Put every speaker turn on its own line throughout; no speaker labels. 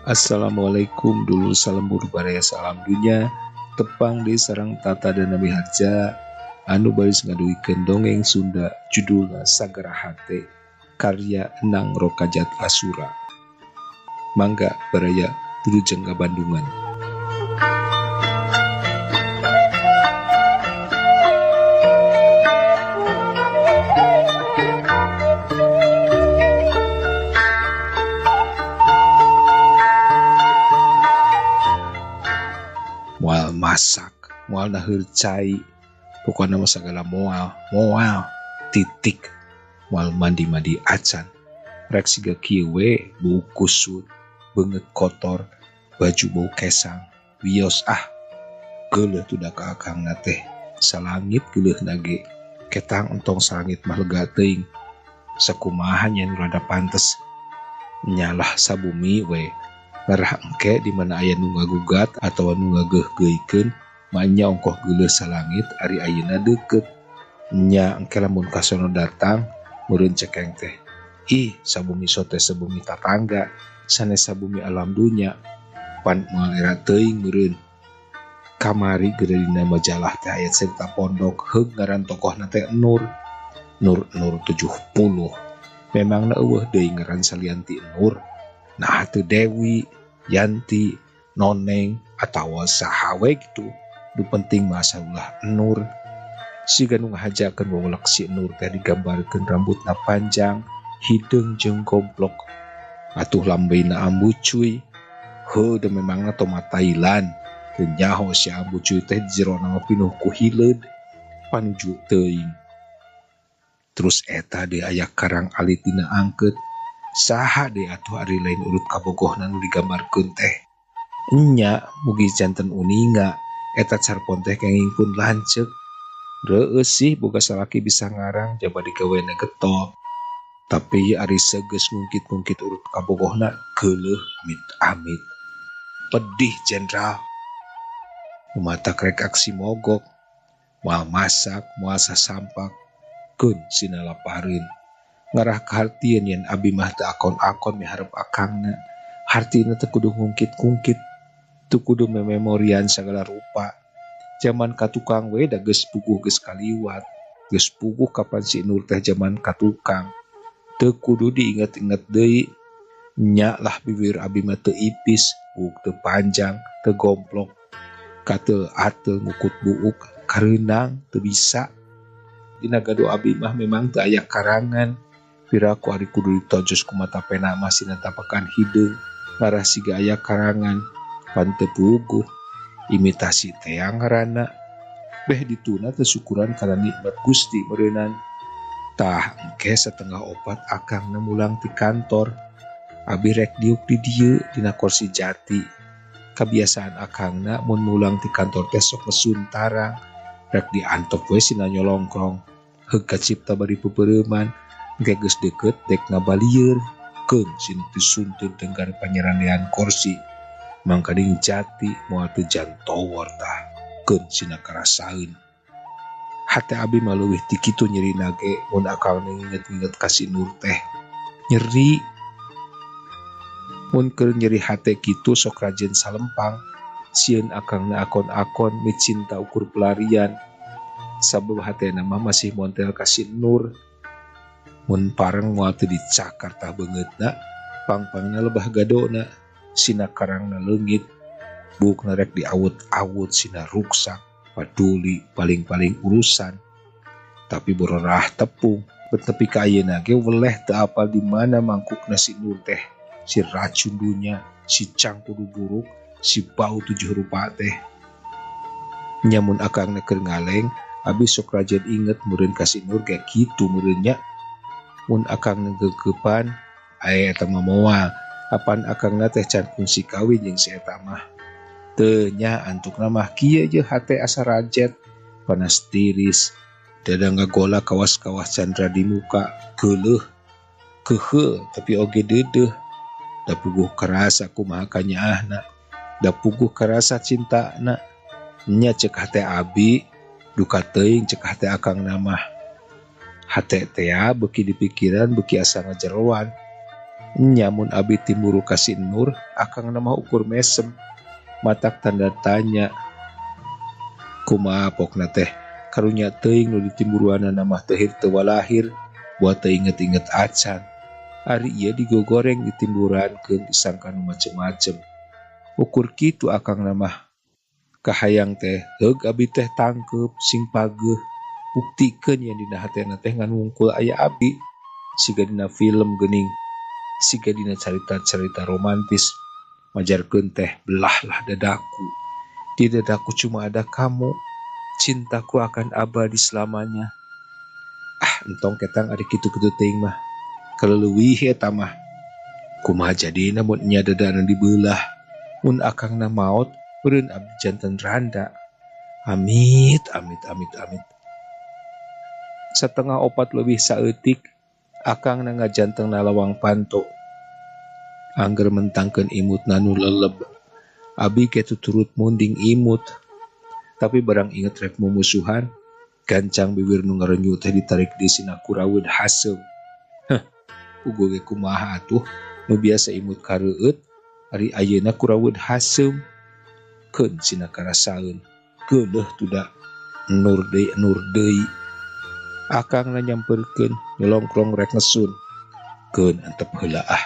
Assalamualaikum dulu salam budaya salam dunia tepang di sarang tata dan nabi harja anu baris ngaduikeun dongeng Sunda judulna Sagara Hate karya Enang Rokajat Asura. Mangga baraya Wilujeng Bandungan. Moal masak, moal naheur cai, pokokna mah sagala moal titik, moal mandi acan. Rek siga kieu we bau kusut, beungeut kotor, baju bau kesang, wios geuleuh tuh da ka akangna teh. Salangit geuleuhna ge, ketang entong salangit mah lega teuing. Sakumaha nya nu rada pantes. Nyalah sabumi we. Ngarah engke di mana aya nu ngagugat atawa nu ngageuh-geuikeun manya ongkoh geuleuh salangit ari ayeuna deukeut. Nya engke lamun kasono datang meureun cekeng teh. Ih, sabumi sote sabumi tatangga, sanes sabumi alam dunya. Pan moal era teuing meureun. Kamari geureuh majalah teh aya cerita pondok heug ngaran tokohna teh Nur 70. Memangna eueuh deui ngaran salian ti Nur. Nah teu Dewi, Yanti, Noneng, atawa saha we gitu. Nu penting mah ulah Nur. Siga nu ngahajakeun weweulek si Nur teh digambarkeun rambutna panjang, hideung jeung gomplok. Atuh lambeina ambu cuy. Heuh da memangna toma Thailand. Teu nyaho si ambu cuy teh jerona mah pinuh ku hileud. Panuju teuing. Terus eta deui aya karang alit dina angkeut. Saha deui atuh ari lain urut kabogohna nu digambarkeun teh. Nya mugi janten uninga eta carpon teh kenging pun lanceuk. Reueus sih boga salaki bisa ngarang jaba digawena getol. Tapi ari segeus ngungkit-ngungkit urut kabogohna geuleuh amit-amit. Pedih jenderal. Umatak rek aksi mogok. Moal masak, moal sasampak. Keun sina lapareun. Ngarah kahartieun yen abi mah teu akon-akon miharep akangna. Hartina teu kudu ngungkit-ngungkit. Teu kudu mememorian sagala rupa. Zaman katukang we da geus puguh geus kaliwat. Geus puguh kapan si Nur teh zaman katukang. Teu kudu diinget-inget deui. Nya lah bibir abi mah teu ipis, buuk teu panjang, teu gomplok. Katel atel ngukut buuk, kareunang teu bisa. Dina gado abi mah memang teu aya karangan. Piraku ari kudu ditojos ku mata pena mah sina tapakan hideung. Ngarah siga aya karangan. Pan teu puguh. Imitasi teang ngaranna. Beh dituna teu syukuran kana nikmat Gusti meureunan. Tah engke setengah opat akangna mulang ti kantor. Abi rek diuk di dieu dina kursi jati. Kabiasaan akangna mun mulang ti kantor teh sok lesun tarang. Rek diantop we sina nyolongkrong. Heug kacipta bari peupeureuman. Engke geus deukeut dek ngabalieur. Keun sinu disuntun tenggar panyerandean kursi. Mangkading jati moal teu jantowor tah. Keun sina karasaeun. Hate abi mah leuwih ti kitu nyerina ge mun akang nginget-nginget ka si Nur teh. Nyeri. Mun keur nyeri hate kitu sok rajin salempang. Sieun akangna akon-akon micinta ukur pelarian. Sabab hatena mah masih montel ka si Nur. Mun pareng moal teu dicakar tah beungeutna, pangpangna lebah gadona, sina karangna leungit, buukna rek diawut-awut sina ruksak, paduli paling-paling urusan. Tapi bororah tepung, betepi ka ayeuna ge weleh teu apal di mana mangkukna si Nur teh, si racun dunya, si cangkudu buruk, si bau 7 rupa teh. Nyamun akangna keur ngaleng, abi sok rajin inget meureun ka si Nur ge kitu meureun nya. Mun akang ngegeupan, aya eta mah moal. Apan akangna teh can kungsi kawin jeung si eta mah. Teu nya antukna mah kieu je hate asa rajet, panas tiris. Dada ngagola kawas-kawas candra di muka, geuleuh. Keheul tapi oge deudeuh. Da puguh karasa kumaha kanyaahna. Da puguh karasa cintana. Nya ceuk hate abi, duka teuing ceuk hate akangna mah. Hate tea beuki dipikiran beuki asa ngajeroan. Nyamun abi timburu kasih nur, akang nama ukur mesem, matak tanda tanya. Kumaha pokna teh, karunya teuing nu ditimburuana nama tehir tewalahir, buat teu inget-inget acan. Ari ieu digogoreng ditimburankeun disangka nu macem-macem. Ukur kitu akang nama kahayang teh, heug abi teh tangkep sing pageuh, buktikeun yang dina hatena teh ngan wungkul aya abi, siga dina film geuning, siga dina carita-carita romantis, majarkeun teh belahlah dadaku. Di dadaku cuma ada kamu, cintaku akan abadi selamanya. Entong ketang ari kitu-kitu teuing mah, kaleuwih eta mah. Kumaha jadina mun nya dadana dibeulah, mun akangna maot, beureun abdi janten randa. Amit, amit, amit, amit. Satengah 4 leuwih saeutik, akangna ngajantengna lawang panto. Angger mentangkeun imutna nu leleb, abi ge tuturut munding imut. Tapi barang inget rek mumusuhan, gancang bibir nu ngarenyu teh ditarik di sina Kuraweud Haseum. Ugo ge kumaha atuh, nu biasa imut kareueut, ari ayeuna Kuraweud Haseum. Keun sina karasaeun, geuleuh tuda, nur deui. Akangna nyampeurkeun, nyolongkrong rek ngesun. Keun antep heula ah.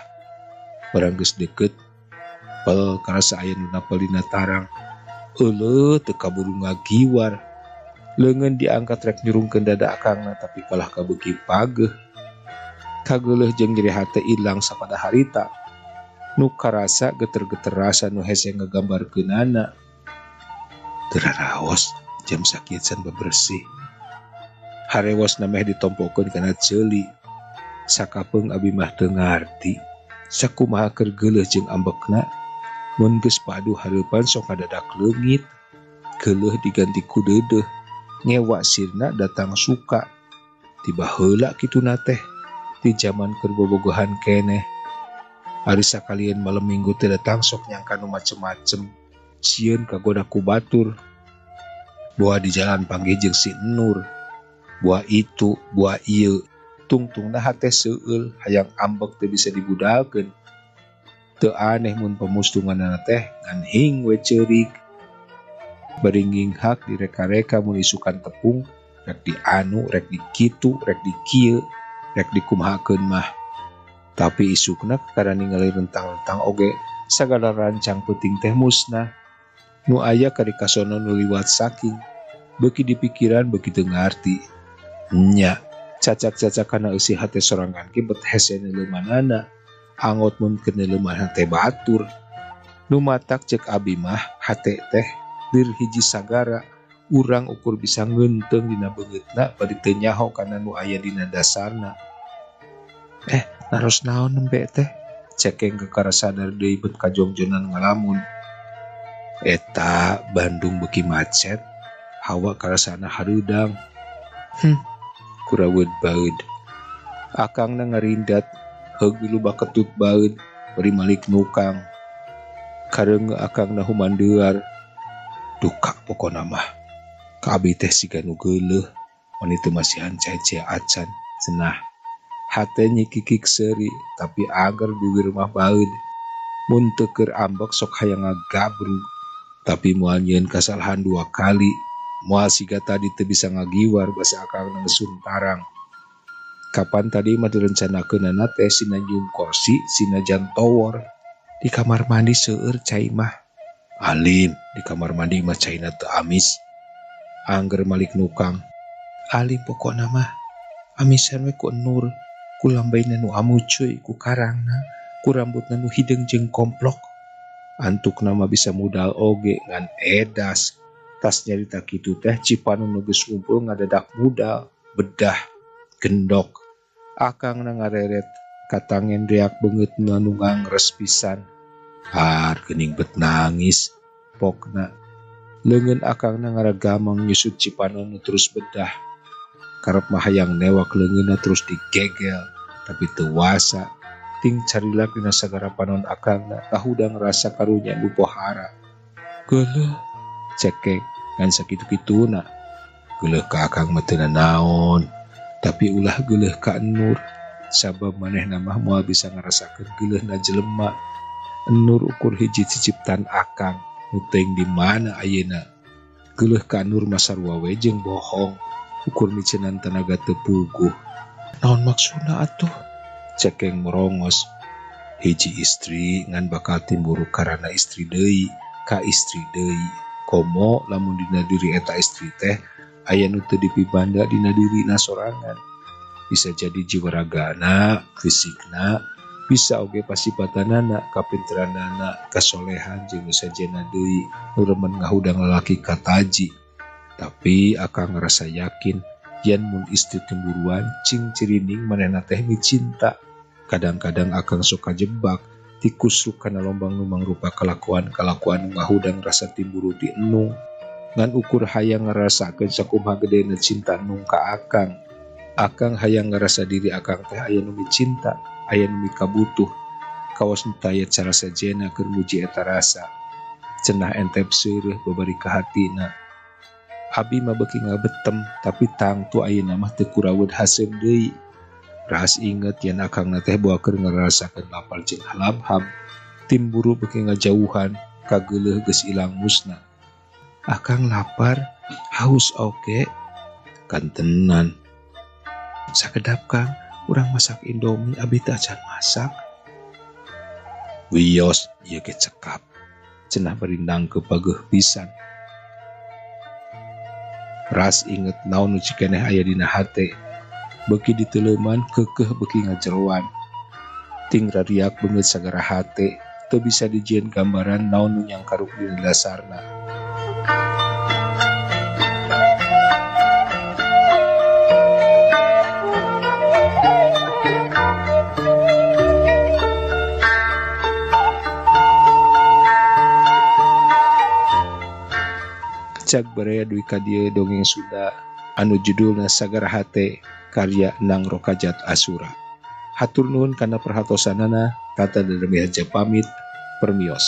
Barang geus deukeut, pel karasa aya nu napel dina tarang. Euleuh teu kaburu ngagiwar. Leungeun diangkat rek nyurungkeun dada akangna, tapi kalah kabeuki pageuh. Kageuleuh jeung nyeri hate ilang sapada harita. Nu karasa geter-geter rasa nu hese ngagambarkeunana. Teu raraos jam sakieu can bebersih. Harewos nameh ditompokeun kana ceuli. Sakapeung abi mah teu ngarti sakumaha keur geuleuh jeung ambekna. Mun geus padu hareupan sok ngadadak leungit, geuleuh diganti ku deudeuh, ngewa sirna datang suka. Tiba heula kituna teh, di jaman keur bobogohan keneh. Ari sakalian malam minggu teh datang sok nyangka nu macem-macem, sieun kagoda ku batur. Boa di jalan panggih jeung si Nur, boa itu, boa ieu, tungtungna hate seueul, hayang ambek teu bisa dibudalkeun. Teu aneh mun pemustunganna teh ngan hing we ceurik. Beringing hak direka-reka mun isukan tepung, rek dianu, rek dikitu, rek dikieu, rek dikumahakeun mah. Tapi isukna kakara ningali rentang-rentang oge, sagala rancang penting teh musnah. Nu aya kari kasono nu liwat saking, beuki dipikiran beuki teu ngarti. Nya, cacak-cacakana eusi hate sorangan ge bet hese neuleumanana. Angot mun keur neuleuman teh batur. Nu matak cek abi mah hate teh lir hiji sagara, urang ukur bisa ngeunteung dina beungeutna bari teu nyaho kana nu aya dina dasarna. Naros naon nembe teh? Cekeng kekara sadar deui bet kajongjonan ngalamun. Eta Bandung beuki macet, hawa karasana hareudang. Kuraweud baeud. Akangna ngarindat, heug miluba ketut baeud, bari malik nukang. Kareung akangna humandeuar. Duka pokona mah. Ka abi teh siga nu geuleuh, mun itu masihan cece acan, cenah. Hate nyikikik seuri, tapi agar bibir mah baeud. Mun teu keur ambek sok hayang ngagabrug, tapi moal nyieun kasalahan 2 kali, moal siga tadi teu bisa ngagiwar basa akangna ngeusun tarang. Kapan tadi mah direncanakeunana teh sina nyieun kursi, sina jan towor. Di kamar mandi seueur cai mah. Alim, di kamar mandi mah caina teu amis. Angger malik nukang. Alim pokona mah. Amisan we ku Nur, ku lambaina nu amucuy, ku karangna, ku rambutna nu hideung jeung komplok. Antukna mah bisa mudal oge ngan edas. Tas nyarita kitu teh cipanu nu geus ngumpul ngadadak mudal, bedah, gendok. Akangna ngareret, katangen reak beungeutna nu ngangres pisan. Geuning bet nangis, pokna. Leungeun akangna ngaragamang nyusut cipanu nu terus bedah. Karep mah hayang newak leungeunna terus digegel, tapi teu wasa. Ting carilak dina sagara panon akangna, kahudang rasa karunya nu pohara. Geuleuh, cekek, ngan sakitu-kituna. Geuleuh ka akang mah teu naon, tapi ulah geuleuh ka Nur. sabab manehna mah moal bisa ngarasakeun geuleuhna jelema. Nur ukur hiji ciciptan akang nu teuing di mana ayeuna. Geuleuh ka Nur masarua we jeung bohong, ukur micenan tenaga teu puguh. Naon maksudna atuh? Cekeng merongos. Hiji istri ngan bakal timburu karana istri deui ka istri deui. Komo lamun dina diri eta istri teh aya nu teu dipibanda dina dirina sorangan. Bisa jadi jiwa ragana, fisikna, bisa oge pasipatanana, kapinteranana, kasolehan jeung nu sajena deui nu remen ngahudang lalaki kataji. Tapi akang ngerasa yakin yen mun istri temburuan cing cirining manehna teh cinta. Kadang-kadang akang suka jebak tikusruk kana lombang nu mangrupa kalakuan-kalakuan nu ngahudang rasa timburu di enung. Ngan ukur hayang ngarasakeun sakumaha gedena cinta enung ka akang. Akang hayang ngarasa diri akang teh aya nu cinta, aya nu kabutuh. Kawas nu taya cara sajena keur muji eta rasa. Cenah entep seureuh babari ka hatina. Abi mah beuki ngabetem, tapi tangtu ayeuna mah teu kuraweuh haseum deui. Ras inget yen akang teh boa keur ngarasakeun lapar jeung halap-hap. Timburu beuki ngajauhan, kageuleuh geus ilang musna. Akang lapar, haus oge. Kan tenan. Sakedap Kang, urang masak Indomie abi teh acan masak. Wios ieu ge cekap. Cenah berindang kepaguh pisan. Ras inget naon nu cikeneh aya dina hate. Beuki diteuleman keukeuh beuki ngajeroan. Ting rariak beungeut sagara hate, teu bisa dijieun gambaran naon nu nyangkaruk dina dasarna. Cak barea duwi ka dieu dongeng Sunda anu judulna Sagara Hate karya Nang Rokajat Asura. Hatur nuhun kana perhatosanana, tata dademi haja pamit, permios.